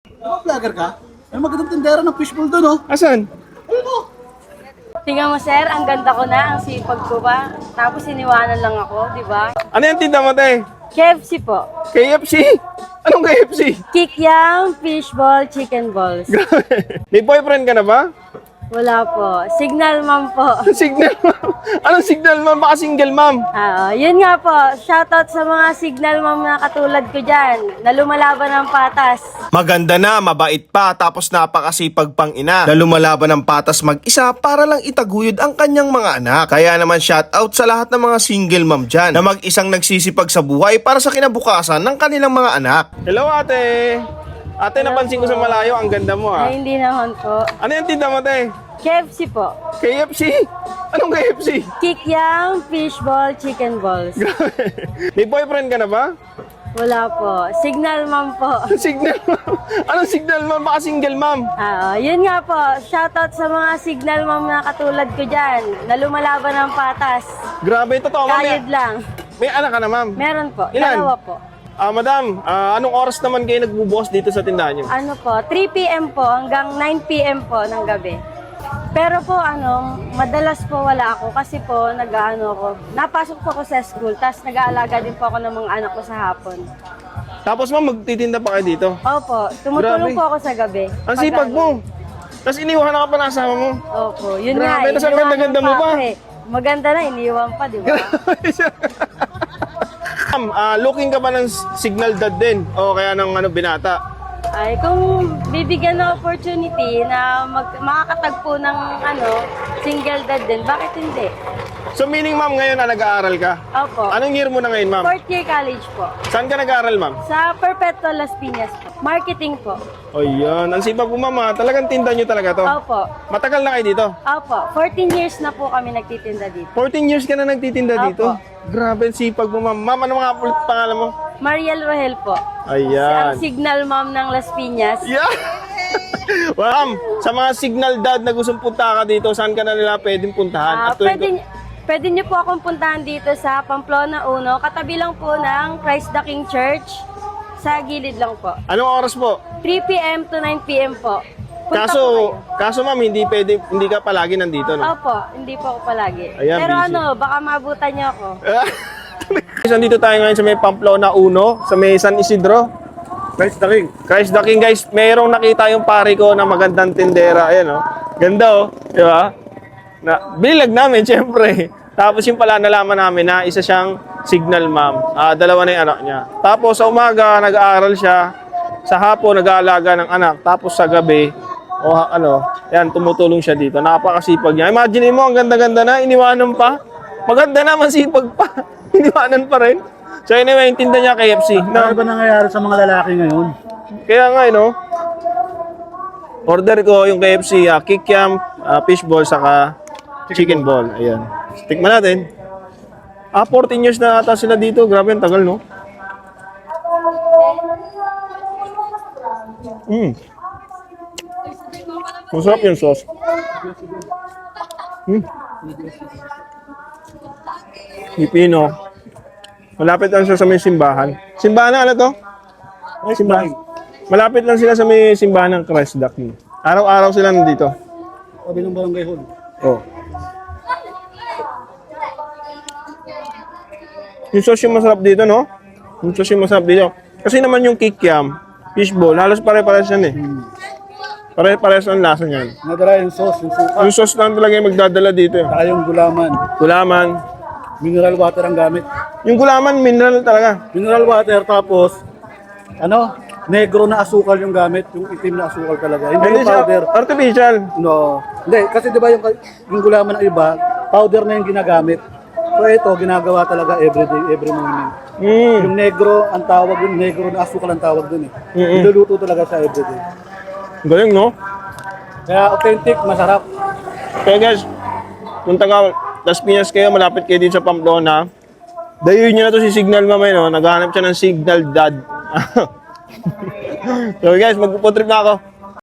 Vlogger ka? May magandang tindera ng fishbowl doon, oh. Asan? Ayun, oh. Tingnan mo, sir, ang ganda ko na, ang sipag ko pa. Tapos iniwanan lang ako, di ba? Ano yung tinda mo, te? KFC po. KFC? Anong KFC? Kikyam, fishball, chicken balls. May boyfriend ka na ba? Wala po. Signal ma'am po. Signal ma'am. Anong signal ma'am? Baka single ma'am. Yun nga po. Shoutout sa mga signal ma'am na katulad ko dyan, na lumalaban ng patas. Maganda na, mabait pa, tapos napakasipag pang ina na lumalaban ng patas mag-isa para lang itaguyod ang kanyang mga anak. Kaya naman shoutout sa lahat ng mga single mom dyan na mag-isang nagsisipag sa buhay para sa kinabukasan ng kanilang mga anak. Hello, ate. Ate, napansin ko sa malayo, ang ganda mo ah. Ay, hindi naman po. Ano yung tinda mo, te? KFC po. KFC? Anong KFC? Kikyam, fishball, chicken balls. May boyfriend ka na ba? Wala po. Signal ma'am po. Signal ma'am. Anong signal ma'am? Baka single ma'am. Yun nga po. Shoutout sa mga signal ma'am na katulad ko dyan, na lumalaban ng patas. Grabe, totoo ma'am. Kayod lang. May anak ka na ma'am? Meron po. Ilan? Dalawa po. Madam, anong oras naman kayo nagbubukas dito sa tindahan niyo? Ano po, 3 p.m. po hanggang 9 p.m. po ng gabi. Pero po madalas po wala ako kasi po napasok po ako sa school, tapos nag-aalaga din po ako ng mga anak ko sa hapon. Tapos ma'am, magtitinda pa kayo dito? Opo, tumutulong Grabe. po ako sa gabi. Ang sipag mo. Tapos iniwan ka pa ng asawa mo. Opo, yun Grabe, nga. tas ang iniwanan ganda-ganda mo pa pa. ako eh. Maganda na, iniwan pa, di ba? Ma'am, looking ka ba ng signal dad din? O kaya ng binata? Ay, kung bibigyan ng opportunity na makakatagpo ng single dad din, bakit hindi? So meaning ma'am, ngayon na nag-aaral ka? Opo. Anong year mo na ngayon ma'am? Fourth year college po. Saan ka nag-aaral ma'am? Sa Perpetual Las Piñas po. Marketing po. O yan, ang sipag mo ma'am ha. Talagang tinda nyo talaga to. Opo. Matagal na kayo dito? Opo. 14 years na po kami nagtitinda dito. 14 years ka na nagtitinda Opo. dito? Grabe, ang sipag mo ma'am. Ma'am, ano mga ulit pangalan mo? Mariel Rohel po. Ayan. Ang signal mom ng Las Piñas. Yeah! Ma'am, sa mga signal dad na gustong punta ka dito, saan ka na nila pwedeng puntahan? At Pwede niyo po akong puntahan dito sa Pamplona 1, katabi lang po ng Christ the King Church. Sa gilid lang po. Anong oras po? 3 p.m. to 9 p.m. po. Punta po Kaso ma'am, hindi ka palagi nandito, kayo. no? Opo, hindi po ako palagi. Ayan, Pero busy. baka maabutan niyo ako. Nandito tayo ngayon sa may Pamplona 1, sa may San Isidro. Christ the King. Christ the King, guys. Merong nakita yung pare ko na magandang tindera. Ayan, oh. Ganda, oh. Di ba? Bilag namin, syempre. Tapos yung pala nalaman namin na isa siyang signal mom. Dalawa na yung anak niya. Tapos sa umaga, nag-aaral siya. Sa hapon, nag-aalaga ng anak. Tapos sa gabi, yan, tumutulong siya dito. Napakasipag niya. Imagine mo, ang ganda-ganda na, iniwanan pa. Maganda naman, sipag pa. Iniwanan pa rin. So anyway, yung tinda niya KFC. Ano ba nangyayari sa mga lalaki ngayon? Kaya nga, order ko yung KFC, kikiam, fishball, saka chicken ball. Ayan. Tikman natin. 14 years na ata sila dito. Grabe, ang tagal, no? Masarap yung sauce. Pipino. Malapit lang siya sa may simbahan. Simbahan na, ano to? Simbahan. Malapit lang sila sa may simbahan ng Christ the King. Araw-araw sila nandito. Sabi ng barangay hall. Oh. Yung sauce yung masarap dito, no? Yung sauce yung masarap dito. Kasi naman yung kikiam, fishball, halos pare-pares yan eh. Pare-pares ang lasa niyan. Nadala yung sauce, yung suka. Yung sauce lang talaga yung magdadala dito. Saka yung gulaman. Gulaman. Mineral water ang gamit. Yung gulaman, mineral talaga. Mineral water tapos, negro na asukal yung gamit. Yung itim na asukal talaga. Hindi Hindi yung siya powder. artificial. No. Hindi, kasi di ba yung gulaman ng iba, powder na yung ginagamit. So ito, ginagawa talaga every morning. Yung negro, ang tawag yung negro na asukal ang tawag dun eh. Niluluto talaga siya everyday. Galing, no? Kaya authentic, masarap. Kaya guys, kung taga Las Piñas kayo, malapit kayo dito sa Pamplona, dayuin nyo na to si Signal mamay, no? Naghahanap siya ng Signal Dad. So guys, magpupuntrip na ako.